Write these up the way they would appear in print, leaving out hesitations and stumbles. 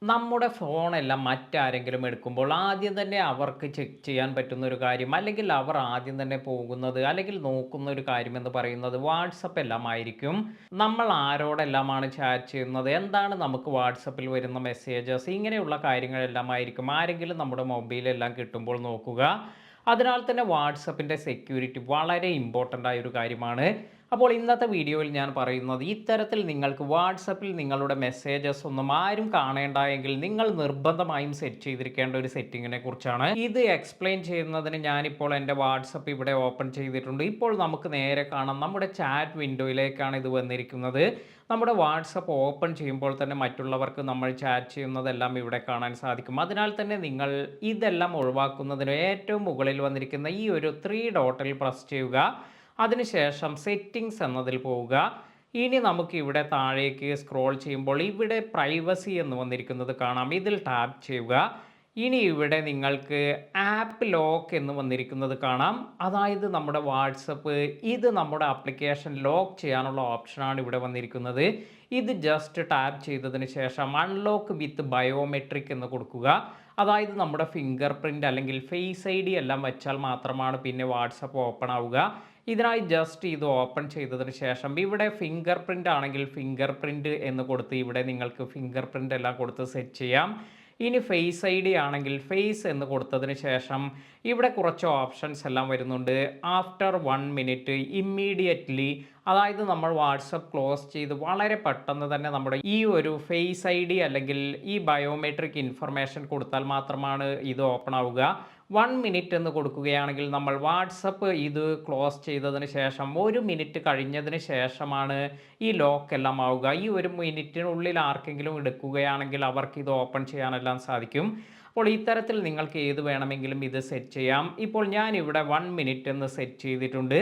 നമ്മുടെ ഫോണെല്ലാം മറ്റാരെങ്കിലും എടുക്കുമ്പോൾ ആദ്യം തന്നെ അവർക്ക് ചെക്ക് ചെയ്യാൻ പറ്റുന്ന ഒരു കാര്യം, അല്ലെങ്കിൽ അവർ ആദ്യം തന്നെ പോകുന്നത്, അല്ലെങ്കിൽ നോക്കുന്ന ഒരു കാര്യം എന്ന് പറയുന്നത് വാട്സപ്പ് എല്ലാം ആയിരിക്കും. നമ്മൾ ആരോടെല്ലാമാണ് ചാറ്റ് ചെയ്യുന്നത്, എന്താണ് നമുക്ക് വാട്സപ്പിൽ വരുന്ന മെസ്സേജസ്, ഇങ്ങനെയുള്ള കാര്യങ്ങളെല്ലാം ആയിരിക്കും ആരെങ്കിലും നമ്മുടെ മൊബൈലെല്ലാം കിട്ടുമ്പോൾ നോക്കുക. അതിനാൽ തന്നെ വാട്സപ്പിൻ്റെ സെക്യൂരിറ്റി വളരെ ഇമ്പോർട്ടൻ്റ് ആയ ഒരു കാര്യമാണ്. അപ്പോൾ ഇന്നത്തെ വീഡിയോയിൽ ഞാൻ പറയുന്നത്, ഇത്തരത്തിൽ നിങ്ങൾക്ക് വാട്സപ്പിൽ നിങ്ങളുടെ മെസ്സേജസ് ഒന്നും ആരും കാണേണ്ട എങ്കിൽ നിങ്ങൾ നിർബന്ധമായും സെറ്റ് ചെയ്തിരിക്കേണ്ട ഒരു സെറ്റിങ്ങിനെ കുറിച്ചാണ്. ഇത് എക്സ്പ്ലെയിൻ ചെയ്യുന്നതിന് ഞാനിപ്പോൾ എൻ്റെ വാട്സപ്പ് ഇവിടെ ഓപ്പൺ ചെയ്തിട്ടുണ്ട്. ഇപ്പോൾ നമുക്ക് നേരെ കാണാം, നമ്മുടെ ചാറ്റ് വിൻഡോയിലേക്കാണ് ഇത് വന്നിരിക്കുന്നത്. നമ്മുടെ വാട്സപ്പ് ഓപ്പൺ ചെയ്യുമ്പോൾ തന്നെ മറ്റുള്ളവർക്ക് നമ്മൾ ചാറ്റ് ചെയ്യുന്നതെല്ലാം ഇവിടെ കാണാൻ സാധിക്കും. അതിനാൽ തന്നെ നിങ്ങൾ ഇതെല്ലാം ഒഴിവാക്കുന്നതിന് ഏറ്റവും മുകളിൽ വന്നിരിക്കുന്ന ഈ ഒരു 3 ഡോട്ടിൽ പ്രസ് ചെയ്യുക. അതിനുശേഷം സെറ്റിങ്സ് എന്നതിൽ പോവുക. ഇനി നമുക്ക് ഇവിടെ താഴേക്ക് സ്ക്രോൾ ചെയ്യുമ്പോൾ ഇവിടെ പ്രൈവസി എന്ന് വന്നിരിക്കുന്നത് കാണാം. ഇതിൽ ടാപ്പ് ചെയ്യുക. ഇനി ഇവിടെ നിങ്ങൾക്ക് ആപ്പ് ലോക്ക് എന്ന് വന്നിരിക്കുന്നത് കാണാം. അതായത് നമ്മുടെ വാട്സപ്പ് ഇത് നമ്മുടെ ആപ്ലിക്കേഷൻ ലോക്ക് ചെയ്യാനുള്ള ഓപ്ഷനാണ് ഇവിടെ വന്നിരിക്കുന്നത്. ഇത് ജസ്റ്റ് ടാപ്പ് ചെയ്തതിന് ശേഷം അൺലോക്ക് വിത്ത് ബയോമെട്രിക് എന്ന് കൊടുക്കുക. അതായത് നമ്മുടെ ഫിംഗർ പ്രിൻ്റ് അല്ലെങ്കിൽ ഫേസ് ID എല്ലാം വെച്ചാൽ മാത്രമാണ് പിന്നെ വാട്സപ്പ് ഓപ്പൺ ആവുക. ഇതിനായി ജസ്റ്റ് ഇത് ഓപ്പൺ ചെയ്തതിന് ശേഷം ഇവിടെ ഫിംഗർ പ്രിൻ്റ് ആണെങ്കിൽ ഫിംഗർ പ്രിൻ്റ് എന്ന് കൊടുത്ത് ഇവിടെ നിങ്ങൾക്ക് ഫിംഗർ പ്രിൻ്റ് എല്ലാം കൊടുത്ത് സെറ്റ് ചെയ്യാം. ഇനി ഫേസ് ID ആണെങ്കിൽ ഫേസ് എന്ന് കൊടുത്തതിന് ശേഷം ഇവിടെ കുറച്ച് ഓപ്ഷൻസ് എല്ലാം വരുന്നുണ്ട്. ആഫ്റ്റർ 1 മിനിറ്റ് ഇമ്മീഡിയറ്റ്ലി, അതായത് നമ്മൾ വാട്സപ്പ് ക്ലോസ് ചെയ്ത് വളരെ പെട്ടെന്ന് തന്നെ നമ്മുടെ ഈ ഒരു ഫേസ് ID അല്ലെങ്കിൽ ഈ ബയോമെട്രിക് ഇൻഫർമേഷൻ കൊടുത്താൽ മാത്രമാണ് ഇത് ഓപ്പൺ ആവുക. 1 മിനിറ്റ് എന്ന് കൊടുക്കുകയാണെങ്കിൽ നമ്മൾ വാട്സപ്പ് ഇത് ക്ലോസ് ചെയ്തതിന് ശേഷം 1 മിനിറ്റ് കഴിഞ്ഞതിന് ശേഷമാണ് ഈ ലോക്ക് എല്ലാം ആവുക. ഈ 1 മിനിറ്റിനുള്ളിൽ ആർക്കെങ്കിലും എടുക്കുകയാണെങ്കിൽ അവർക്ക് ഇത് ഓപ്പൺ ചെയ്യാനെല്ലാം സാധിക്കും. അപ്പോൾ ഇത്തരത്തിൽ നിങ്ങൾക്ക് ഏത് വേണമെങ്കിലും ഇത് സെറ്റ് ചെയ്യാം. ഇപ്പോൾ ഞാൻ ഇവിടെ 1 മിനിറ്റ് എന്ന് സെറ്റ് ചെയ്തിട്ടുണ്ട്.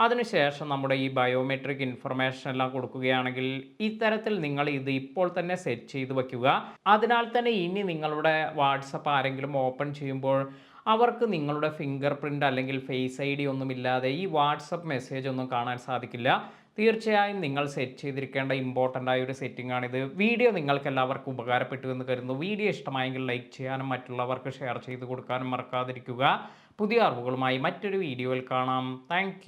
അതിനുശേഷം നമ്മുടെ ഈ ബയോമെട്രിക് ഇൻഫർമേഷൻ എല്ലാം കൊടുക്കുകയാണെങ്കിൽ ഇത്തരത്തിൽ നിങ്ങൾ ഇത് ഇപ്പോൾ തന്നെ സെറ്റ് ചെയ്ത് വയ്ക്കുക. അതിനാൽ തന്നെ ഇനി നിങ്ങളുടെ വാട്സപ്പ് ആരെങ്കിലും ഓപ്പൺ ചെയ്യുമ്പോൾ അവർക്ക് നിങ്ങളുടെ ഫിംഗർ പ്രിൻ്റ് അല്ലെങ്കിൽ ഫേസ് ID ഒന്നുമില്ലാതെ ഈ വാട്സപ്പ് മെസ്സേജ് ഒന്നും കാണാൻ സാധിക്കില്ല. തീർച്ചയായും നിങ്ങൾ സെറ്റ് ചെയ്തിരിക്കേണ്ട ഇമ്പോർട്ടൻ്റ് ആയ ഒരു സെറ്റിംഗ് ആണിത്. വീഡിയോ നിങ്ങൾക്ക് എല്ലാവർക്കും ഉപകാരപ്പെട്ടു എന്ന് കരുതുന്നു. വീഡിയോ ഇഷ്ടമായെങ്കിൽ ലൈക്ക് ചെയ്യാനും മറ്റുള്ളവർക്ക് ഷെയർ ചെയ്ത് കൊടുക്കാനും മറക്കാതിരിക്കുക. പുതിയ അറിവുകളുമായി മറ്റൊരു വീഡിയോയിൽ കാണാം. താങ്ക്